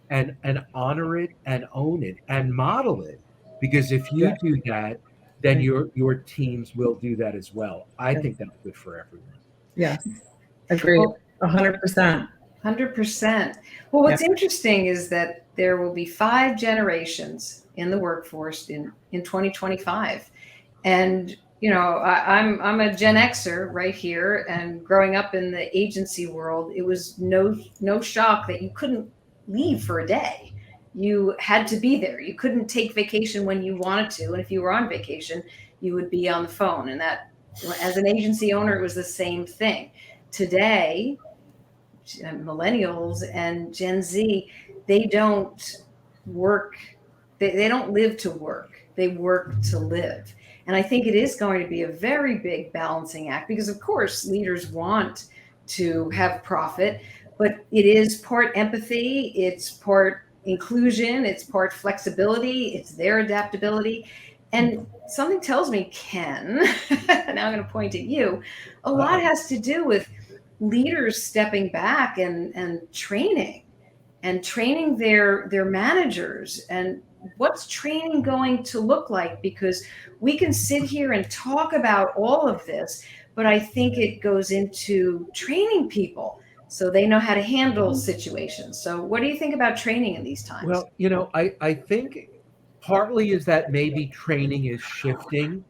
and honor it and own it and model it. Because if you do that, then your teams will do that as well. I think that's good for everyone. Yes, agreed, 100%. 100%. Well, what's interesting is that there will be 5 generations in the workforce in 2025. And, I'm a Gen Xer right here, and growing up in the agency world, it was no shock that you couldn't leave for a day. You had to be there. You couldn't take vacation when you wanted to. And if you were on vacation, you would be on the phone. And that, as an agency owner, it was the same thing. Today, millennials and Gen Z, they don't work. They don't live to work. They work to live. And I think it is going to be a very big balancing act because, of course, leaders want to have profit, but it is part empathy, it's part inclusion, it's part flexibility, it's their adaptability. And something tells me, Ken, now I'm going to point at you, a lot has to do with leaders stepping back and training their managers. And what's training going to look like? Because we can sit here and talk about all of this, but I think it goes into training people so they know how to handle situations. So what do you think about training in these times? Well, I think partly is that maybe training is shifting.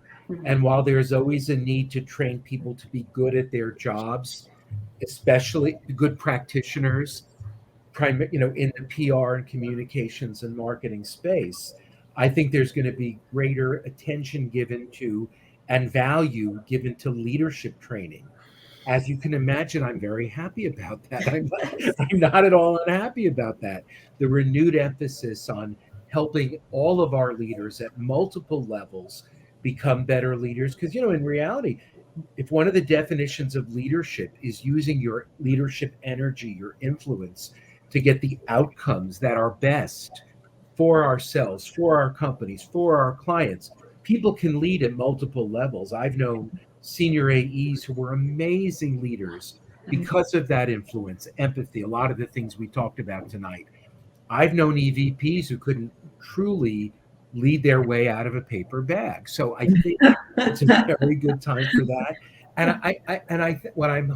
And while there's always a need to train people to be good at their jobs, especially good practitioners, in the PR and communications and marketing space, I think there's going to be greater attention given to and value given to leadership training. As you can imagine, I'm very happy about that. I'm not at all unhappy about that. The renewed emphasis on helping all of our leaders at multiple levels become better leaders. Because, in reality, if one of the definitions of leadership is using your leadership energy, your influence, to get the outcomes that are best for ourselves, for our companies, for our clients, people can lead at multiple levels. I've known senior AEs who were amazing leaders because of that influence, empathy, a lot of the things we talked about tonight. I've known EVPs who couldn't truly lead their way out of a paper bag. So I think it's a very good time for that. And what I'm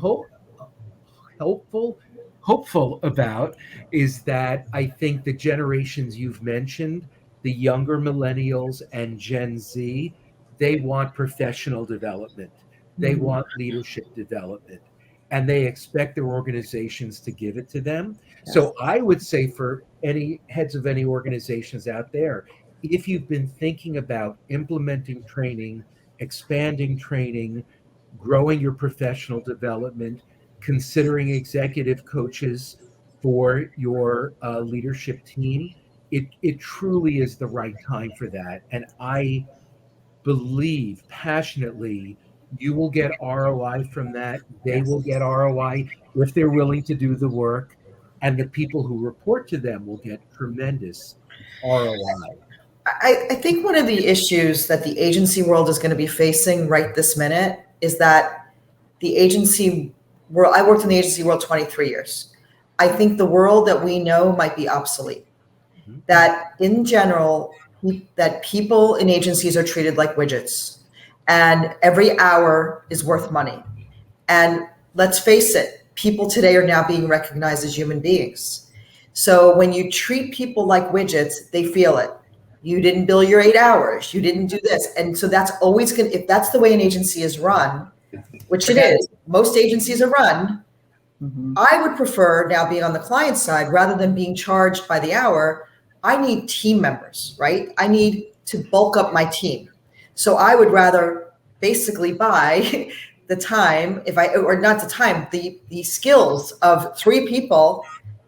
hopeful about is that I think the generations you've mentioned, the younger millennials and Gen Z, they want professional development. They want leadership development. and they expect their organizations to give it to them. So I would say for any heads of any organizations out there, if you've been thinking about implementing training, expanding training, growing your professional development, considering executive coaches for your leadership team, it truly is the right time for that. And I believe passionately you will get ROI from that. They will get ROI if they're willing to do the work, and the people who report to them will get tremendous ROI. I think one of the issues that the agency world is going to be facing right this minute is that the agency world, I worked in the agency world 23 years. I think the world that we know might be obsolete. Mm-hmm. That in general, that people in agencies are treated like widgets, and every hour is worth money. And let's face it, people today are now being recognized as human beings. So when you treat people like widgets, they feel it. You didn't bill your 8 hours. You didn't do this. And so that's always going to, if that's the way an agency is run, which it is, most agencies are run, I would prefer now being on the client side rather than being charged by the hour. I need team members, right? I need to bulk up my team. So I would rather basically buy the time, or not the time, the skills of 3 people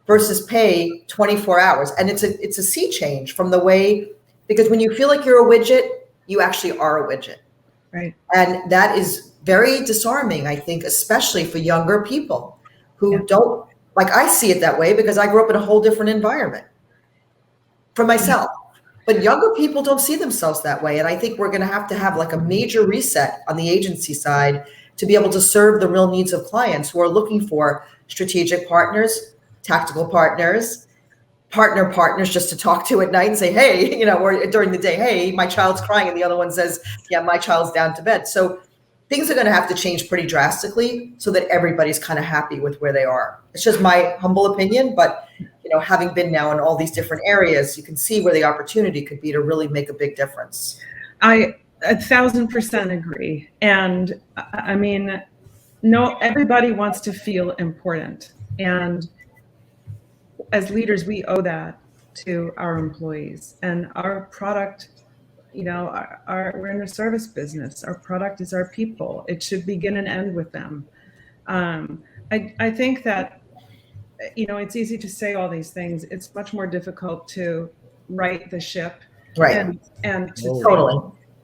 versus pay 24 hours. And it's a sea change from the way, because when you feel like you're a widget, you actually are a widget. Right. And that is very disarming, I think, especially for younger people who don't, like, I see it that way because I grew up in a whole different environment for myself. But younger people don't see themselves that way. And I think we're going to have like a major reset on the agency side to be able to serve the real needs of clients who are looking for strategic partners, tactical partners, partners just to talk to at night and say, hey, or during the day, hey, my child's crying. And the other one says, yeah, my child's down to bed. So things are going to have to change pretty drastically so that everybody's kind of happy with where they are. It's just my humble opinion, but having been now in all these different areas, you can see where the opportunity could be to really make a big difference. I 1,000% agree. And I mean, no, everybody wants to feel important. And as leaders, we owe that to our employees. And our product, we're in a service business. Our product is our people. It should begin and end with them. I think that, it's easy to say all these things. It's much more difficult to right the ship, right? And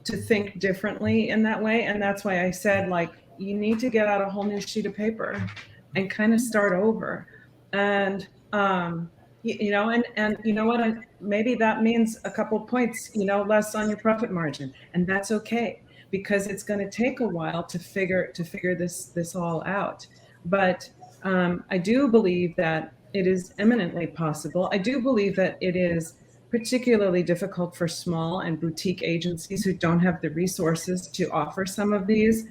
to think differently in that way. And that's why I said, like, you need to get out a whole new sheet of paper and kind of start over. And and you know what? Maybe that means a couple points, less on your profit margin, and that's okay because it's going to take a while to figure this all out. But I do believe that it is eminently possible. I do believe that it is particularly difficult for small and boutique agencies who don't have the resources to offer some of these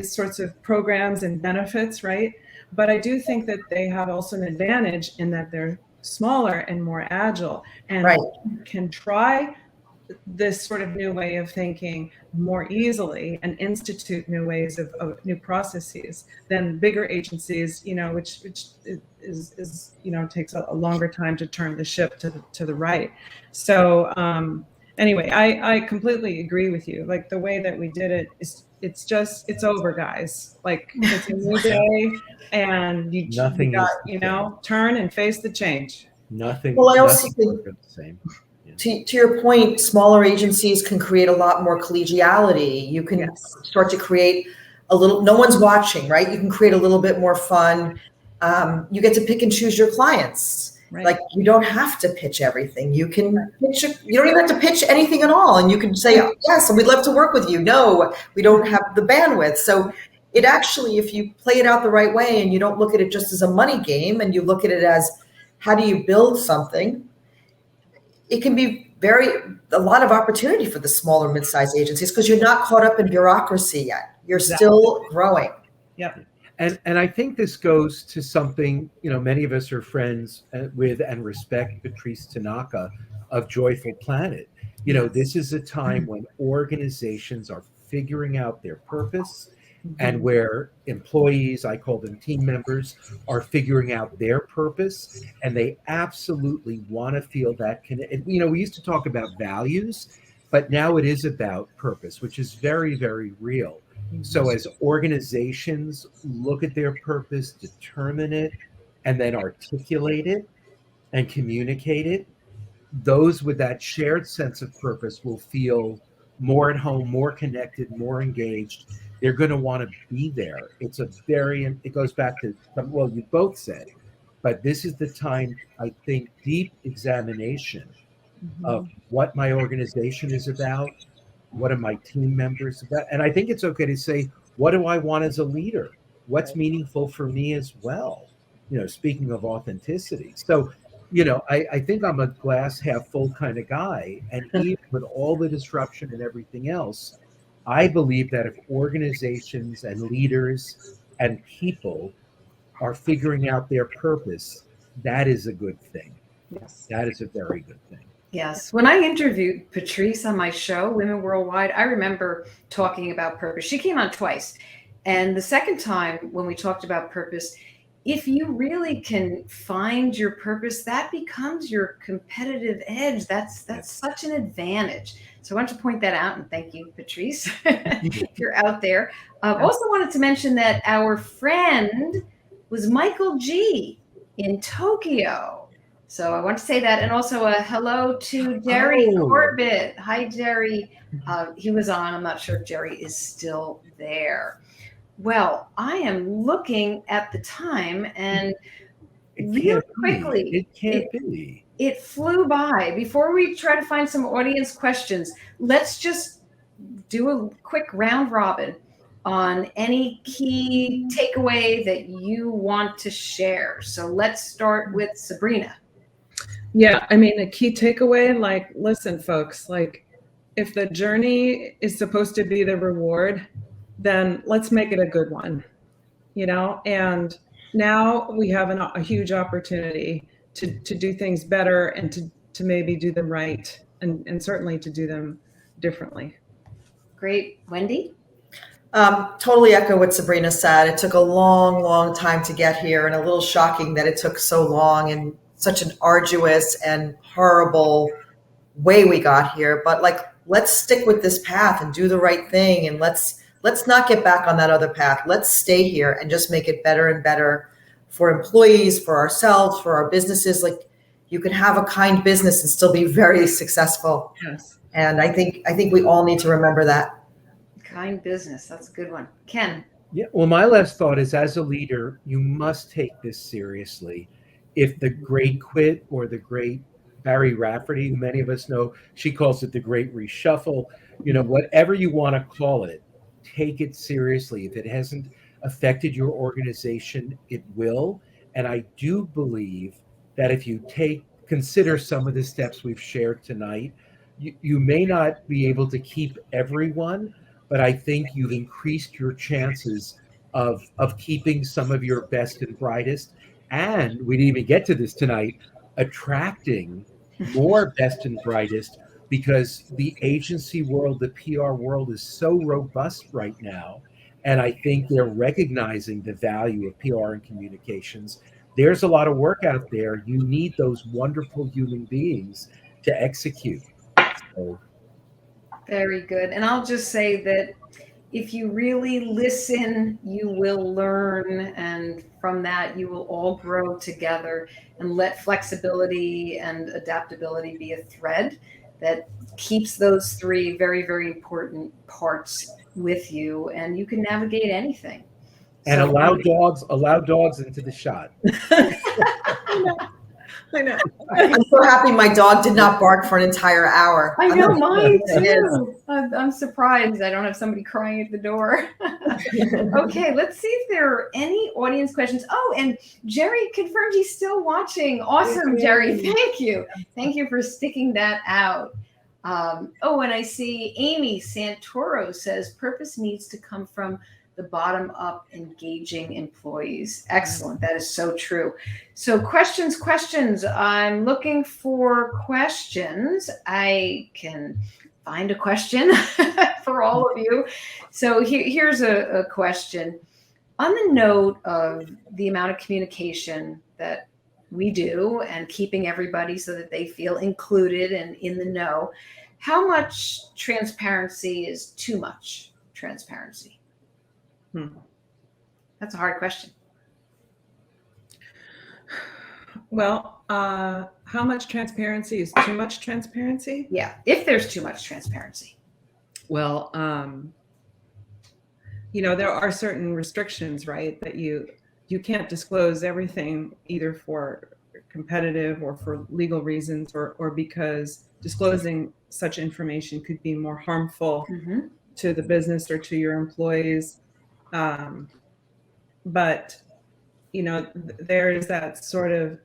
sorts of programs and benefits, right? But I do think that they have also an advantage in that they're smaller and more agile and can try this sort of new way of thinking more easily and institute new ways of new processes than bigger agencies, which is takes a longer time to turn the ship to the right. So anyway, I completely agree with you. Like the way that we did it is, it's over, guys. Like it's a new day, and you got, turn and face the change. Nothing. Well, I also think the same. To your point, smaller agencies can create a lot more collegiality. You can start to create a little, no one's watching, right? You can create a little bit more fun. You get to pick and choose your clients. Right. Like you don't have to pitch everything. You can pitch, you don't even have to pitch anything at all. And you can say, yes, we'd love to work with you. No, we don't have the bandwidth. So it actually, if you play it out the right way and you don't look at it just as a money game and you look at it as how do you build something, it can be a lot of opportunity for the smaller mid-sized agencies because you're not caught up in bureaucracy yet. You're still growing. Yep. And I think this goes to something, many of us are friends with and respect Patrice Tanaka of Joyful Planet. This is a time when organizations are figuring out their purpose. and where employees, I call them team members, are figuring out their purpose, and they absolutely want to feel that connect. You know, we used to talk about values, but now it is about purpose, which is very, very real. So as organizations look at their purpose, determine it, and then articulate it and communicate it, those with that shared sense of purpose will feel more at home, more connected, more engaged. They're going to want to be there. It goes back to, well, you both said, but this is the time, I think, deep examination of what my organization is about, what are my team members about? And I think it's okay to say, what do I want as a leader? What's meaningful for me as well? You know, speaking of authenticity. So, you know, I think I'm a glass half full kind of guy. And even with all the disruption and everything else, I believe that if organizations and leaders and people are figuring out their purpose, that is a good thing. Yes. That is a very good thing. Yes. When I interviewed Patrice on my show, Women Worldwide, I remember talking about purpose. She came on twice. And the second time when we talked about purpose, if you really can find your purpose, that becomes your competitive edge. That's such an advantage. So I want to point that out, and thank you, Patrice, if you're out there. Also wanted to mention that our friend was Michael G. in Tokyo. So I want to say that, and also a hello to Jerry Corbett. Hi, Jerry. He was on. I'm not sure if Jerry is still there. Well, I am looking at the time, and real quickly, it can't be. It flew by. Before we try to find some audience questions, let's just do a quick round robin on any key takeaway that you want to share. So let's start with Sabrina. Yeah, I mean, a key takeaway, like, listen, folks, like, if the journey is supposed to be the reward, then let's make it a good one, you know? And now we have a huge opportunity to do things better and to maybe do them right, and certainly to do them differently. Great. Wendy? Totally echo what Sabrina said. It took a long, long time to get here, and a little shocking that it took so long and such an arduous and horrible way we got here. But like, let's stick with this path and do the right thing. And let's not get back on that other path. Let's stay here and just make it better and better for employees, for ourselves, for our businesses. Like, you can have a kind business and still be very successful. Yes. And I think we all need to remember that. Kind business. That's a good one. Ken? Yeah. Well, my last thought is, as a leader, you must take this seriously. If the great quit, or the great Barry Rafferty, who many of us know, she calls it the great reshuffle, you know, whatever you want to call it, take it seriously. If it hasn't affected your organization, it will. And I do believe that if you consider some of the steps we've shared tonight, you may not be able to keep everyone, but I think you've increased your chances of keeping some of your best and brightest. And we didn't even get to this tonight, attracting more best and brightest, because the agency world, the PR world is so robust right now. And I think they're recognizing the value of PR and communications. There's a lot of work out there. You need those wonderful human beings to execute. So. Very good. And I'll just say that if you really listen, you will learn. And from that, you will all grow together, and let flexibility and adaptability be a thread that keeps those three very, very important parts with you, and you can navigate anything. And allow dogs into the shot. I know. I'm so happy my dog did not bark for an entire hour. I know, mine too. I'm surprised I don't have somebody crying at the door. Okay, let's see if there are any audience questions. Oh, and Jerry confirmed he's still watching. Awesome, Jerry. Thank you. Thank you for sticking that out. Oh, and I see Amy Santoro says purpose needs to come from the bottom up, engaging employees. Excellent. That is so true. So questions. I'm looking for questions. I can find a question for all of you. So here's a question. On the note of the amount of communication that we do and keeping everybody so that they feel included and in the know, how much transparency is too much transparency? That's a hard question. Well, how much transparency is too much transparency? Yeah, if there's too much transparency. Well, there are certain restrictions, right? That you can't disclose everything either for competitive or for legal reasons or because disclosing such information could be more harmful to the business or to your employees. But, there is that sort of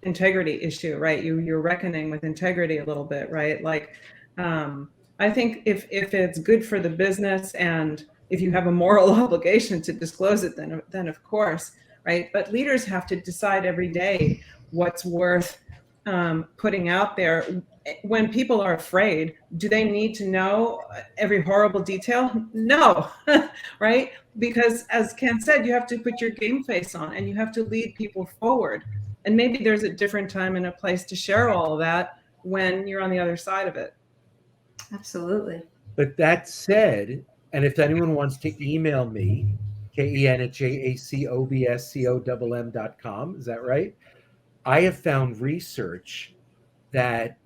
integrity issue, right? You're reckoning with integrity a little bit, right? Like, I think if it's good for the business and if you have a moral obligation to disclose it, then of course, right? But leaders have to decide every day what's worth putting out there. When people are afraid, do they need to know every horrible detail? No, right? Because as Ken said, you have to put your game face on and you have to lead people forward. And maybe there's a different time and a place to share all of that when you're on the other side of it. Absolutely. But that said, and if anyone wants to email me, KEN@JACOBSCOMM.com, is that right? I have found research that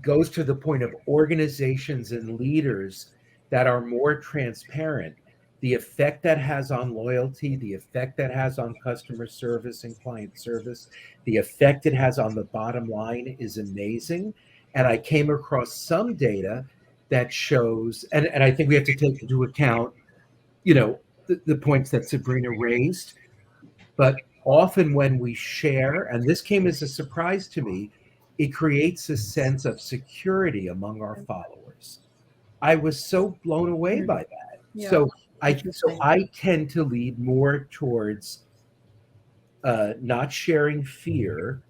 goes to the point of organizations and leaders that are more transparent, the effect that has on loyalty, the effect that has on customer service and client service, the effect it has on the bottom line is amazing. And I came across some data that shows, and I think we have to take into account, the points that Sabrina raised, but often when we share, and this came as a surprise to me, it creates a sense of security among our followers. I was so blown away by that. Yeah. So I tend to lead more towards not sharing fear,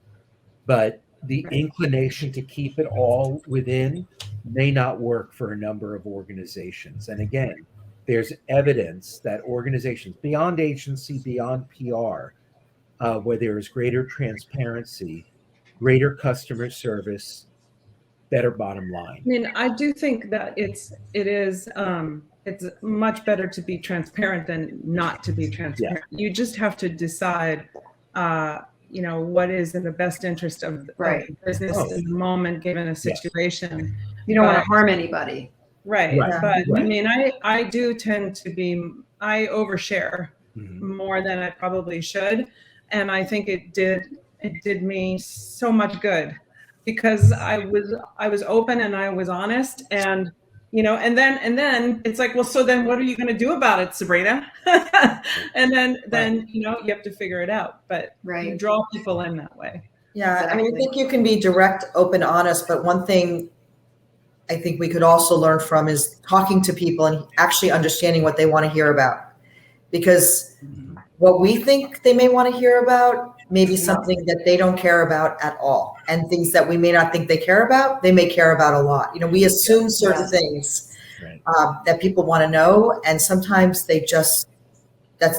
but the inclination to keep it all within may not work for a number of organizations. And again, there's evidence that organizations beyond agency, beyond PR, where there is greater transparency, greater customer service, better bottom line. I mean, I do think that it's much better to be transparent than not to be transparent. Yeah. You just have to decide, what is in the best interest of the business in the moment, given a situation. Yeah. You don't want to harm anybody. Right. But I mean, I do tend to I overshare more than I probably should. And I think it did me so much good because I was open and I was honest and and then it's like, well, so then what are you going to do about it, Sabrina? and then you have to figure it out, but you draw people in that way. Yeah. Exactly. I mean, I think you can be direct, open, honest, but one thing I think we could also learn from is talking to people and actually understanding what they want to hear about, because what we think they may want to hear about may be something that they don't care about at all. And things that we may not think they care about, they may care about a lot. We assume certain things that people want to know. And sometimes that's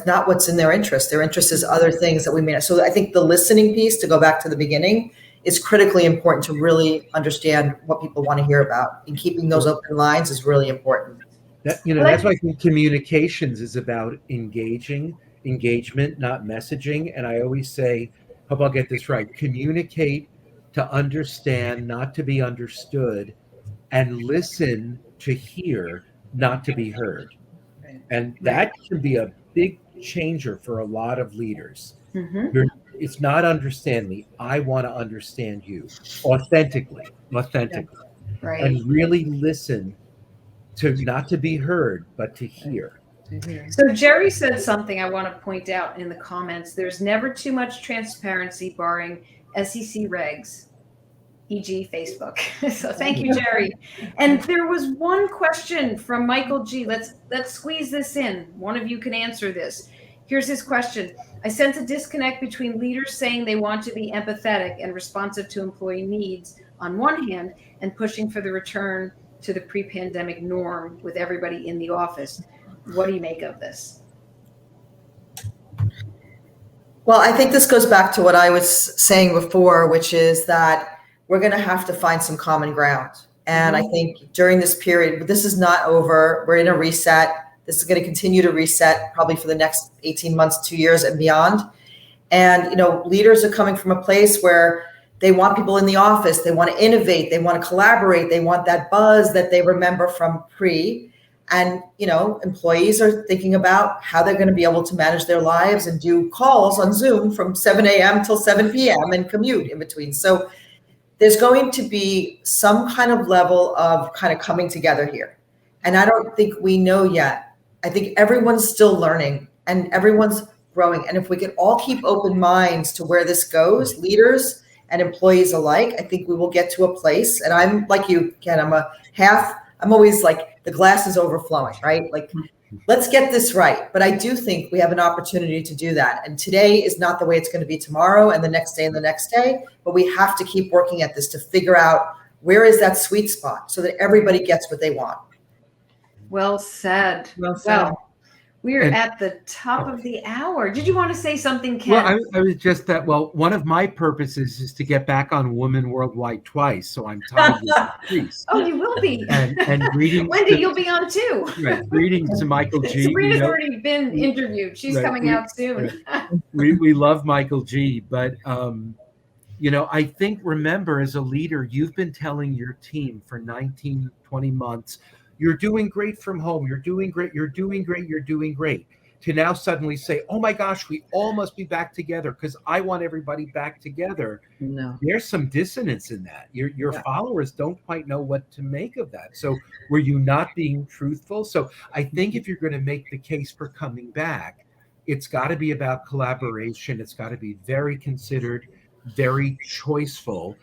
not what's in their interest. Their interest is other things that we may not. So I think the listening piece, to go back to the beginning, is critically important to really understand what people want to hear about. And keeping those open lines is really important. That's why I think communications is about engagement, not messaging. And I always say, hope I'll get this right, communicate to understand, not to be understood, and listen to hear, not to be heard. And that can be a big changer for a lot of leaders. It's not understand me. I want to understand you authentically, right. And really listen to not to be heard, but to hear. So Jerry said something I want to point out in the comments. There's never too much transparency barring SEC regs, e.g. Facebook. So thank you, Jerry. And there was one question from Michael G. Let's squeeze this in. One of you can answer this. Here's his question. I sense a disconnect between leaders saying they want to be empathetic and responsive to employee needs on one hand and pushing for the return to the pre-pandemic norm with everybody in the office. What do you make of this? Well, I think this goes back to what I was saying before, which is that we're going to have to find some common ground. And I think during this period, this is not over. We're in a reset. This is going to continue to reset probably for the next 18 months, 2 years and beyond. And, leaders are coming from a place where they want people in the office. They want to innovate. They want to collaborate. They want that buzz that they remember from pre. And, employees are thinking about how they're going to be able to manage their lives and do calls on Zoom from 7 a.m. till 7 p.m. and commute in between. So there's going to be some kind of level of kind of coming together here. And I don't think we know yet. I think everyone's still learning and everyone's growing. And if we can all keep open minds to where this goes, leaders and employees alike, I think we will get to a place. And I'm like you, Ken, I'm always like, the glass is overflowing, right? Like, let's get this right. But I do think we have an opportunity to do that. And today is not the way it's going to be tomorrow and the next day and the next day. But we have to keep working at this to figure out where is that sweet spot so that everybody gets what they want. Well said. Well said. Well, we're at the top of the hour. Did you want to say something, Ken? Well, I was just that. Well, one of my purposes is to get back on Woman Worldwide twice, so I'm tied with the priest. Oh, you will be. And greetings, Wendy, you'll be on too. right, greetings to Michael G. Sabrina's already been interviewed. She's Right, coming out soon. We love Michael G. But I think, remember, as a leader, you've been telling your team for 19, 20 months, you're doing great from home. You're doing great. You're doing great. You're doing great. To now suddenly say, oh my gosh, we all must be back together because I want everybody back together. No. There's some dissonance in that. Your followers don't quite know what to make of that. So were you not being truthful? So I think if you're going to make the case for coming back, it's got to be about collaboration. It's got to be very considered, very choiceful,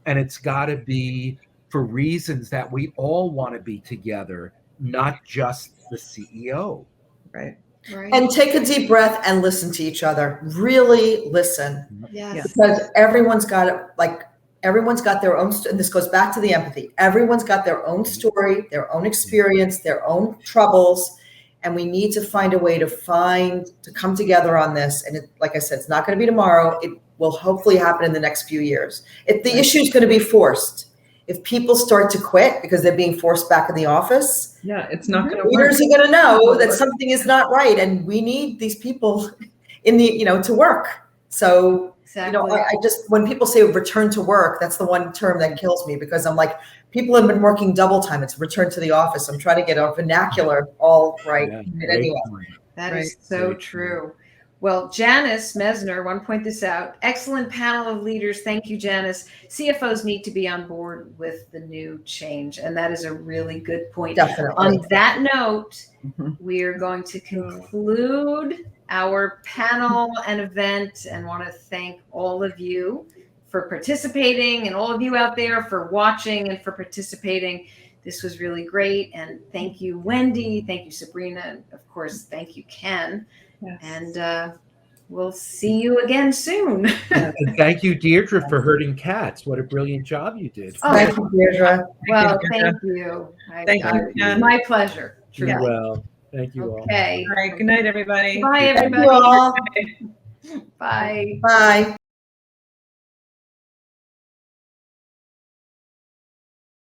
and it's got to be for reasons that we all want to be together, not just the CEO. Right. Right. And take a deep breath and listen to each other. Really listen. Yes. Because everyone's got their own, and this goes back to the empathy. Everyone's got their own story, their own experience, their own troubles. And we need to find a way to come together on this. And like I said, it's not going to be tomorrow. It will hopefully happen in the next few years. If the issue is going to be forced, if people start to quit because they're being forced back in the office, it's not going to work. Leaders are going to know that something is not right, and we need these people in the to work. So Exactly. I just, when people say return to work, that's the one term that kills me, because I'm like, people have been working double time. It's return to the office. I'm trying to get our vernacular all right. Yeah, Anyway, That is so true. Well, Janice Mesner, want to point this out. Excellent panel of leaders. Thank you, Janice. CFOs need to be on board with the new change. And that is a really good point. Definitely. On that note, we are going to conclude our panel and event, and want to thank all of you for participating, and all of you out there for watching and for participating. This was really great. And thank you, Wendy. Thank you, Sabrina. And of course, thank you, Ken. Yes. And we'll see you again soon. And thank you, Deirdre, for herding cats. What a brilliant job you did. Oh, thank you, Deirdre. Well, thank you. Thank you, Ken. My pleasure. Truly. Well, thank you all. Okay. All right. Good night, everybody. Bye, everybody. Thank you all. Bye. Bye.